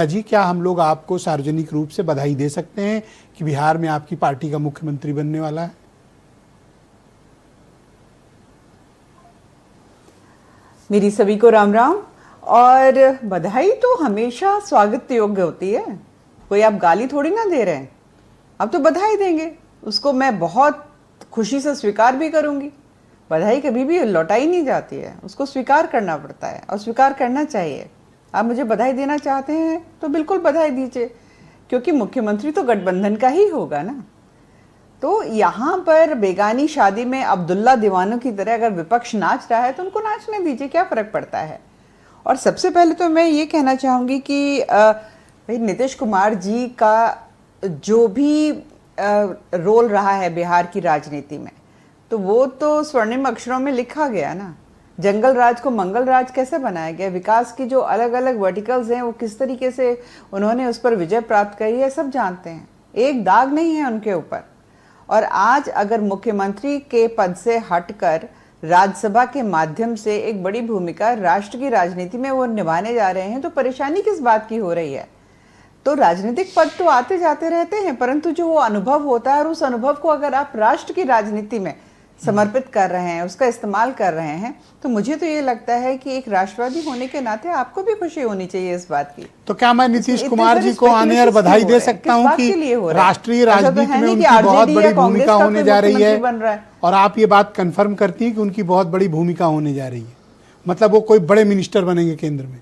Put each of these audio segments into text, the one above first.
जी, क्या हम लोग आपको सार्वजनिक रूप से बधाई दे सकते हैं कि बिहार में आपकी पार्टी का मुख्यमंत्री बनने वाला है? मेरी सभी को राम राम। और बधाई तो हमेशा स्वागत योग्य होती है, कोई आप गाली थोड़ी ना दे रहे हैं। अब तो बधाई देंगे, उसको मैं बहुत खुशी से स्वीकार भी करूंगी। बधाई कभी भी लौटाई नहीं जाती है, उसको स्वीकार करना पड़ता है और स्वीकार करना चाहिए। आप मुझे बधाई देना चाहते हैं तो बिल्कुल बधाई दीजिए, क्योंकि मुख्यमंत्री तो गठबंधन का ही होगा ना। तो यहाँ पर बेगानी शादी में अब्दुल्ला दीवानों की तरह अगर विपक्ष नाच रहा है तो उनको नाचने दीजिए, क्या फर्क पड़ता है। और सबसे पहले तो मैं ये कहना चाहूँगी कि भाई नीतीश कुमार जी का जो भी रोल रहा है बिहार की राजनीति में, तो वो तो स्वर्णिम अक्षरों में लिखा गया ना। जंगल राज को मंगल राज कैसे बनाया गया, विकास की जो अलग अलग वर्टिकल्स हैं वो किस तरीके से उन्होंने उस पर विजय प्राप्त करी है, सब जानते हैं। एक दाग नहीं है उनके ऊपर। और आज अगर मुख्यमंत्री के पद से हटकर राज्यसभा के माध्यम से एक बड़ी भूमिका राष्ट्र की राजनीति में वो निभाने जा रहे हैं, तो परेशानी किस बात की हो रही है। तो राजनीतिक पद तो आते जाते रहते हैं, परंतु जो वो अनुभव होता है और उस अनुभव को अगर आप राष्ट्र की राजनीति में समर्पित कर रहे हैं, उसका इस्तेमाल कर रहे हैं, तो मुझे तो ये लगता है कि एक राष्ट्रवादी होने के नाते आपको भी खुशी होनी चाहिए इस बात की। तो क्या मैं नीतीश कुमार जी को आने और बधाई दे सकता हूं कि राष्ट्रीय राजनीति में उनकी बहुत बड़ी भूमिका होने जा रही है, और आप ये बात कंफर्म करती हैं कि उनकी बहुत बड़ी भूमिका होने जा रही है, मतलब वो कोई बड़े मिनिस्टर बनेंगे केंद्र में?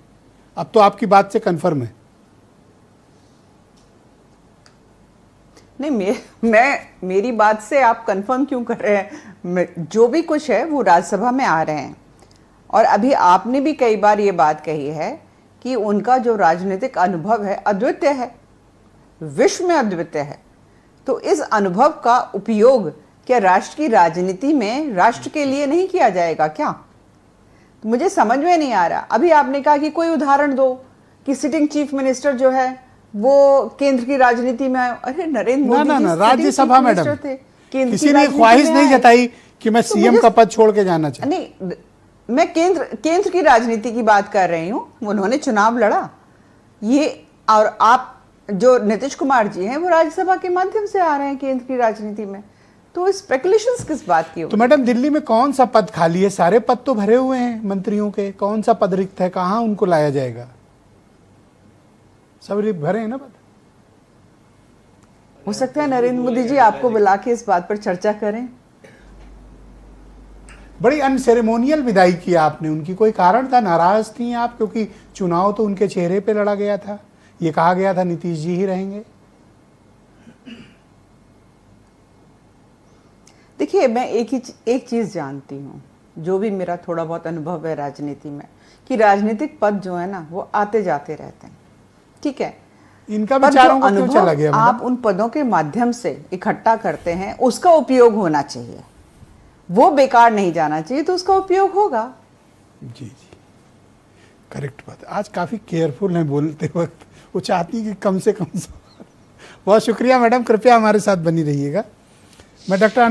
अब तो आपकी बात से कंफर्म है। नहीं, मेरी बात से आप कंफर्म क्यों कर रहे हैं? जो भी कुछ है वो राज्यसभा में आ रहे हैं, और अभी आपने भी कई बार ये बात कही है कि उनका जो राजनीतिक अनुभव है अद्वितीय है, विश्व में अद्वितीय है। तो इस अनुभव का उपयोग क्या राष्ट्र की राजनीति में राष्ट्र के लिए नहीं किया जाएगा क्या? तो मुझे समझ में नहीं आ रहा। अभी आपने कहा कि कोई उदाहरण दो कि सिटिंग चीफ मिनिस्टर जो है वो केंद्र की राजनीति में आए। अरे नरेंद्र मोदी जी राज्यसभा मैडम किसी ने ख्वाहिश नहीं जताई कि मैं सीएम का पद छोड़ के जाना चाहता। नहीं, मैं केंद्र की राजनीति की बात कर रही हूँ। उन्होंने चुनाव लड़ा ये, और आप जो नीतीश कुमार जी हैं वो राज्यसभा के माध्यम से आ रहे हैं केंद्र की राजनीति में, तो स्पेकुलेशंस किस बात की? तो मैडम दिल्ली में कौन सा पद खाली है? सारे पद तो भरे हुए हैं मंत्रियों के, कौन सा पद रिक्त है? कहाँ उनको लाया जाएगा? सब भरे हैं ना पद। हो सकता है नरेंद्र मोदी जी आपको बुला के इस बात पर चर्चा करें। बड़ी अनसेरेमोनियल विदाई की आपने उनकी, कोई कारण था? नाराज थी आप? क्योंकि चुनाव तो उनके चेहरे पे लड़ा गया था, ये कहा गया था नीतीश जी ही रहेंगे। देखिए, मैं एक चीज जानती हूँ, जो भी मेरा थोड़ा बहुत अनुभव है राजनीति में, कि राजनीतिक पद जो है ना वो आते जाते रहते हैं, ठीक है। इनका विचारों का क्यों चला गया? आप उन पदों के माध्यम से इकट्ठा करते हैं, उसका उपयोग होना चाहिए, वो बेकार नहीं जाना चाहिए, तो उसका उपयोग होगा। जी जी, करेक्ट बात। आज काफी केयरफुल हैं बोलते वक्त, वो चाहती कि कम से कम। बहुत शुक्रिया मैडम, कृपया हमारे साथ बनी रहिएगा। मैं डॉक्टर